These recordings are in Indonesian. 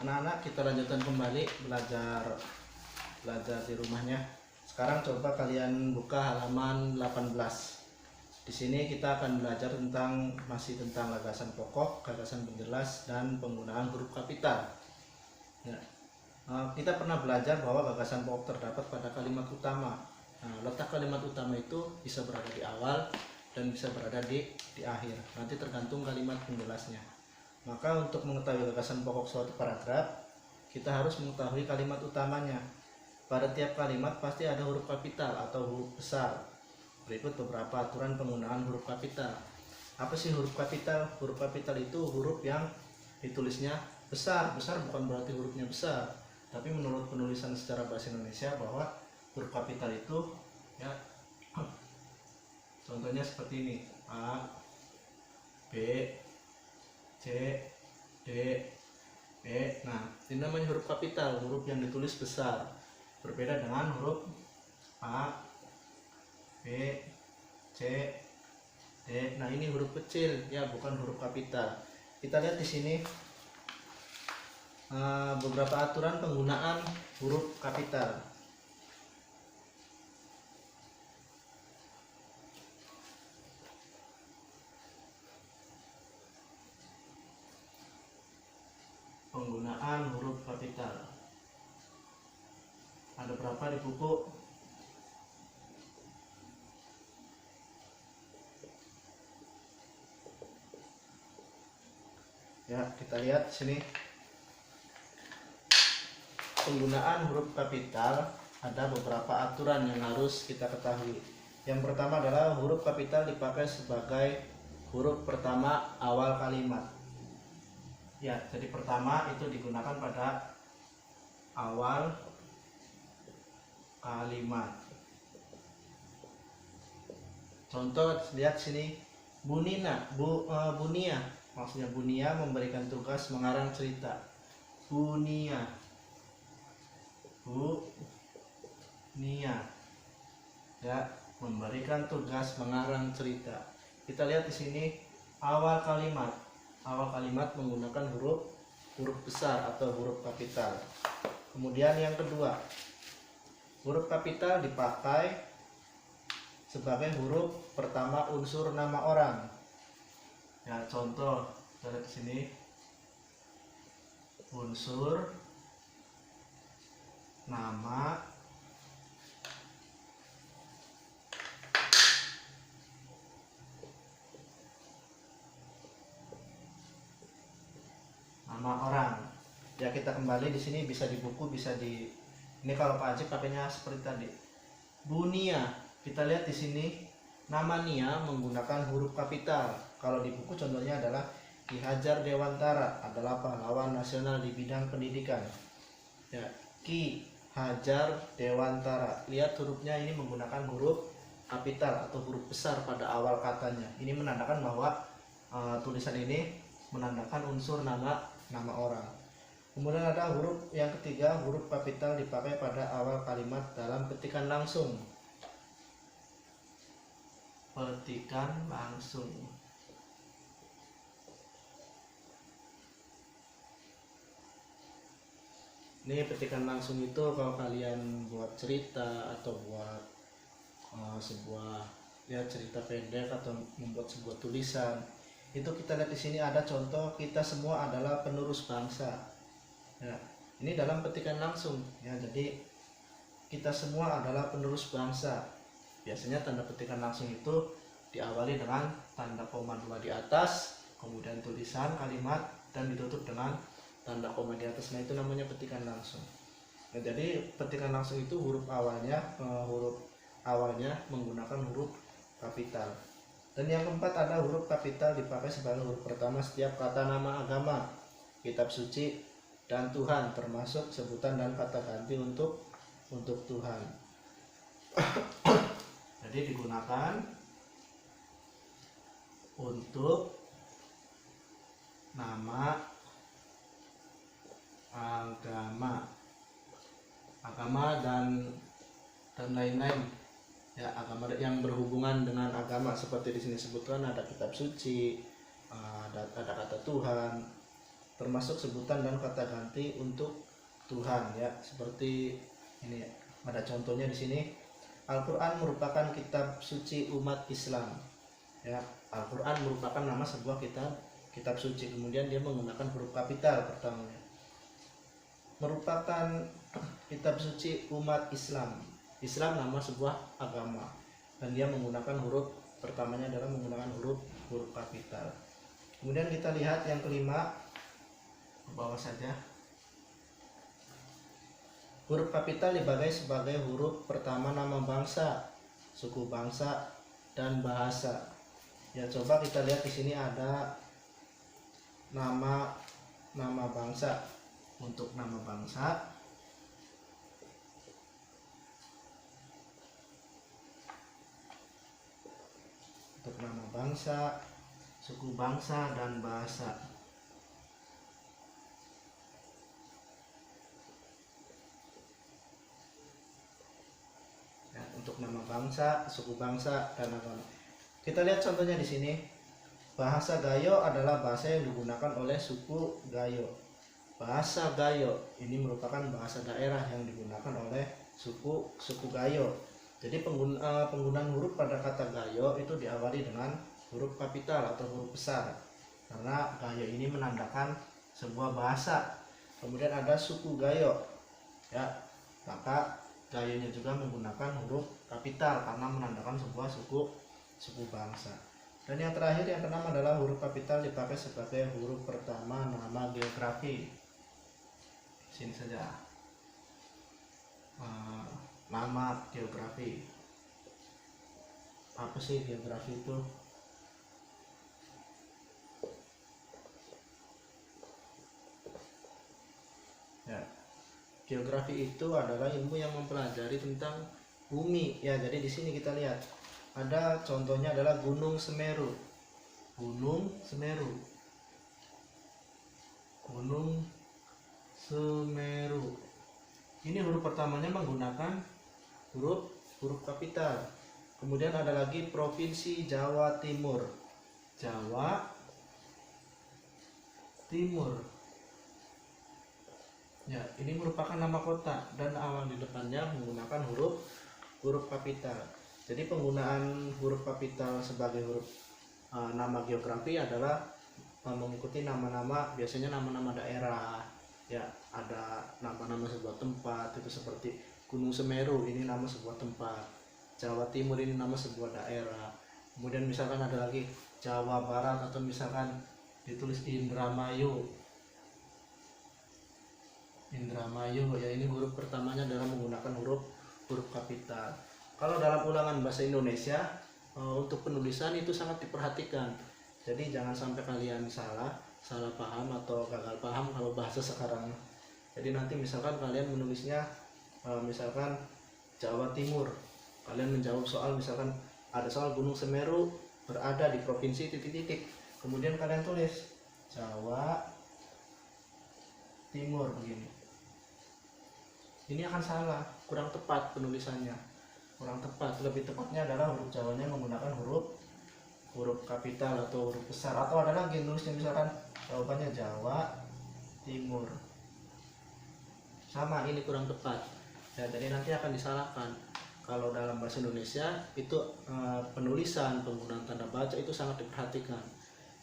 anak-anak, kita lanjutkan kembali belajar di rumahnya. Sekarang coba kalian buka halaman 18. Di sini kita akan belajar masih tentang gagasan pokok, gagasan penjelas, dan penggunaan huruf kapital. Ya. Kita pernah belajar bahwa gagasan pokok terdapat pada kalimat utama. Letak kalimat utama itu bisa berada di awal dan bisa berada di akhir. Nanti tergantung kalimat penjelasnya. Maka untuk mengetahui gagasan pokok suatu paragraf, kita harus mengetahui kalimat utamanya. Pada tiap kalimat pasti ada huruf kapital atau huruf besar. Berikut beberapa aturan penggunaan huruf kapital. Apa sih huruf kapital? Huruf kapital itu huruf yang ditulisnya besar. Besar bukan berarti hurufnya besar, tapi menurut penulisan secara bahasa Indonesia bahwa huruf kapital itu ya contohnya seperti ini: A, B, C, D, E. Nah, ini namanya huruf kapital, huruf yang ditulis besar. Berbeda dengan huruf A, B, C, D. Nah, ini huruf kecil ya, bukan huruf kapital. Kita lihat di sini beberapa aturan penggunaan huruf kapital. Penggunaan huruf kapital ada berapa di buku? Ya, kita lihat di sini. Penggunaan huruf kapital ada beberapa aturan yang harus kita ketahui. Yang pertama adalah huruf kapital dipakai sebagai huruf pertama awal kalimat. Ya, jadi pertama itu digunakan pada awal kalimat. Contoh, lihat sini, Bunia, maksudnya Bunia memberikan tugas mengarang cerita. Bunia, ya, memberikan tugas mengarang cerita. Kita lihat di sini awal kalimat. Awal kalimat menggunakan huruf besar atau huruf kapital. Kemudian yang kedua, huruf kapital dipakai sebagai huruf pertama unsur nama orang. Ya, contoh dari sini, unsur nama orang. Ya, kita kembali di sini, bisa di buku, bisa di ini. Kalau Pak Ajib pakainya seperti tadi. Bunia, kita lihat di sini nama Nia menggunakan huruf kapital. Kalau di buku contohnya adalah Ki Hajar Dewantara adalah pahlawan nasional di bidang pendidikan. Ya, Ki Hajar Dewantara. Lihat hurufnya ini menggunakan huruf kapital atau huruf besar pada awal katanya. Ini menandakan bahwa tulisan ini menandakan unsur nama orang. Kemudian ada huruf yang ketiga, huruf kapital dipakai pada awal kalimat dalam petikan langsung. Petikan langsung. Ini petikan langsung itu kalau kalian buat cerita atau buat sebuah cerita pendek atau membuat sebuah tulisan, itu kita lihat di sini ada contoh, kita semua adalah penerus bangsa. Ya, ini dalam petikan langsung ya. Jadi kita semua adalah penerus bangsa. Biasanya tanda petikan langsung itu diawali dengan tanda koma 2 di atas, kemudian tulisan kalimat, dan ditutup dengan tanda koma di atas. Nah, itu namanya petikan langsung. Nah, jadi petikan langsung itu huruf awalnya menggunakan huruf kapital. Dan yang keempat ada huruf kapital dipakai sebagai huruf pertama setiap kata nama agama, kitab suci, dan Tuhan, termasuk sebutan dan kata ganti untuk Tuhan. Jadi digunakan untuk nama agama dan lain-lain. Ya, agama yang berhubungan dengan agama, seperti di sini sebutkan ada kitab suci, ada kata Tuhan. termasuk sebutan dan kata ganti untuk Tuhan ya. Seperti ini ada contohnya di sini. Al-Qur'an merupakan kitab suci umat Islam. Ya, Al-Qur'an merupakan nama sebuah kitab suci. Kemudian dia menggunakan huruf kapital pertamanya. Merupakan kitab suci umat Islam. Islam nama sebuah agama dan dia menggunakan huruf pertamanya adalah menggunakan huruf kapital. Kemudian kita lihat yang kelima, ke bawah saja. Huruf kapital dibagi sebagai huruf pertama nama bangsa, suku bangsa, dan bahasa. Ya, coba kita lihat di sini ada nama bangsa. Untuk nama bangsa, suku bangsa, dan bahasa. Ya, untuk nama bangsa, suku bangsa, dan agama. Kita lihat contohnya di sini. Bahasa Gayo adalah bahasa yang digunakan oleh suku Gayo. Bahasa Gayo ini merupakan bahasa daerah yang digunakan oleh suku Gayo. Jadi penggunaan huruf pada kata Gayo itu diawali dengan huruf kapital atau huruf besar, karena Gayo ini menandakan sebuah bahasa. Kemudian ada suku Gayo, ya, maka Gayonya juga menggunakan huruf kapital karena menandakan sebuah suku bangsa. Dan yang terakhir, yang keenam adalah huruf kapital dipakai sebagai huruf pertama nama geografi. Sini saja, nama geografi. Apa sih geografi itu? Ya, geografi itu adalah ilmu yang mempelajari tentang bumi. Ya, jadi di sini kita lihat ada contohnya adalah Gunung Semeru. Ini huruf pertamanya menggunakan huruf kapital. Kemudian ada lagi Provinsi Jawa Timur. Ya, ini merupakan nama kota dan awal di depannya menggunakan huruf kapital. Jadi penggunaan huruf kapital sebagai huruf nama geografi adalah mengikuti nama-nama, biasanya nama-nama daerah. Ya, ada nama-nama sebuah tempat, itu seperti Gunung Semeru, ini nama sebuah tempat. Jawa Timur ini nama sebuah daerah. Kemudian misalkan ada lagi Jawa Barat, atau misalkan ditulis Indramayu, ya, ini huruf pertamanya adalah menggunakan huruf kapital. Kalau dalam ulangan bahasa Indonesia, untuk penulisan itu sangat diperhatikan. Jadi jangan sampai kalian salah paham atau gagal paham kalau bahasa sekarang. Jadi nanti misalkan kalian menulisnya misalkan Jawa Timur, kalian menjawab soal, misalkan ada soal Gunung Semeru berada di provinsi titik-titik, kemudian kalian tulis Jawa Timur begini. Ini akan salah, kurang tepat penulisannya, kurang tepat. Lebih tepatnya adalah huruf Jawanya menggunakan huruf kapital atau huruf besar. Atau ada lagi nulisnya misalkan jawabannya Jawa Timur, sama, ini kurang tepat ya, jadi nanti akan disalahkan. Kalau dalam bahasa Indonesia itu penulisan, penggunaan tanda baca itu sangat diperhatikan.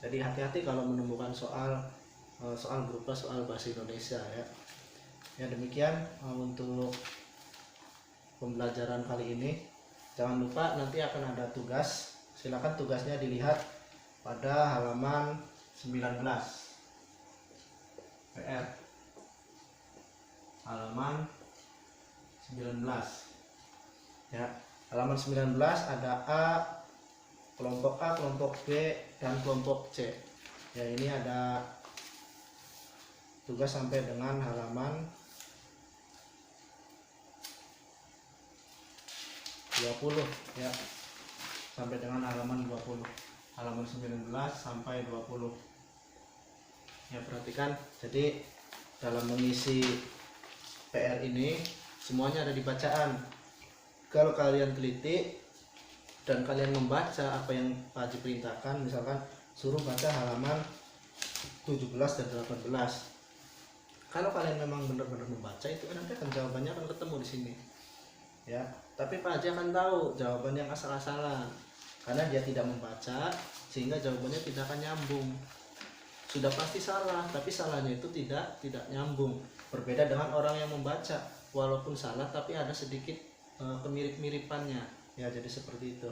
Jadi hati-hati kalau menemukan soal berupa soal bahasa Indonesia ya. Ya, demikian untuk pembelajaran kali ini. Jangan lupa nanti akan ada tugas. Silakan tugasnya dilihat pada halaman 19. PR halaman 19. Ya, halaman 19 ada kelompok A, kelompok B, dan kelompok C. Ya, ini ada tugas sampai dengan halaman 20 ya. Sampai dengan halaman 20. Halaman 19 sampai 20. Ya, perhatikan. Jadi dalam mengisi PR ini semuanya ada di bacaan. Kalau kalian teliti dan kalian membaca apa yang Pak Haji perintahkan, misalkan suruh baca halaman 17 dan 18. Kalau kalian memang benar-benar membaca itu nanti akan jawabannya akan ketemu di sini. Ya, tapi Pak Haji akan tahu jawaban yang asal-asalan karena dia tidak membaca, sehingga jawabannya tidak akan nyambung. Sudah pasti salah, tapi salahnya itu tidak nyambung. Berbeda dengan orang yang membaca, walaupun salah tapi ada sedikit kemirip-miripannya. Ya, jadi seperti itu.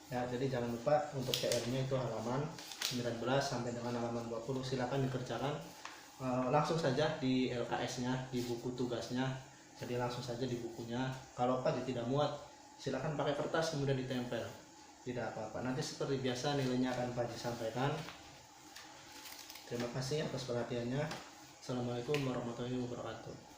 Ya, jadi jangan lupa untuk PR-nya itu halaman 19 sampai dengan halaman 20 silakan dikerjakan langsung saja di LKS-nya, di buku tugasnya. Jadi langsung saja di bukunya. Kalau Pak tidak muat, silakan pakai kertas kemudian ditempel. Tidak apa-apa. Nanti seperti biasa nilainya akan Pak sampaikan. Terima kasih atas perhatiannya. Assalamualaikum warahmatullahi wabarakatuh.